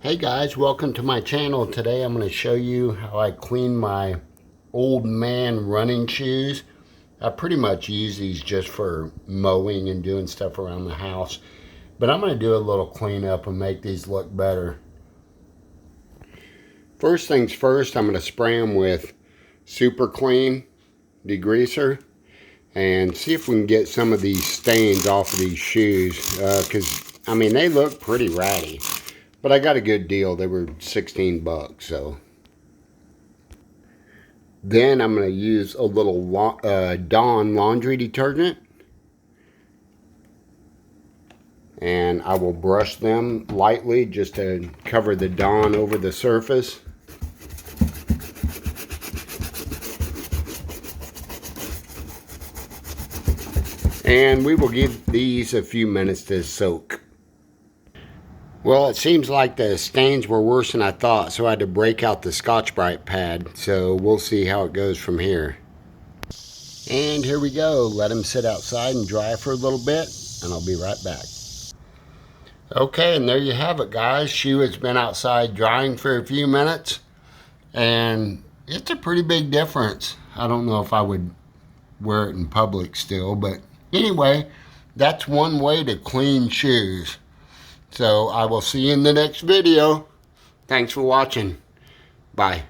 Hey guys, welcome to my channel. Today I'm going to show you how I clean my old man running shoes. I pretty much use these just for mowing and doing stuff around the house. But I'm going to do a little cleanup and make these look better. First things first, I'm going to spray them with Super Clean degreaser and see if we can get some of these stains off of these shoes. Because, I mean, they look pretty ratty. But I got a good deal. They were 16 bucks, so. Then I'm going to use a little Dawn laundry detergent. And I will brush them lightly just to cover the Dawn over the surface. And we will give these a few minutes to soak. Well, it seems like the stains were worse than I thought, so I had to break out the Scotch-Brite pad. So we'll see how it goes from here. And here we go. Let them sit outside and dry for a little bit, and I'll be right back. Okay, and there you have it, guys. Shoe has been outside drying for a few minutes, and it's a pretty big difference. I don't know if I would wear it in public still, but anyway, that's one way to clean shoes. So I will see you in the next video. Thanks for watching. Bye.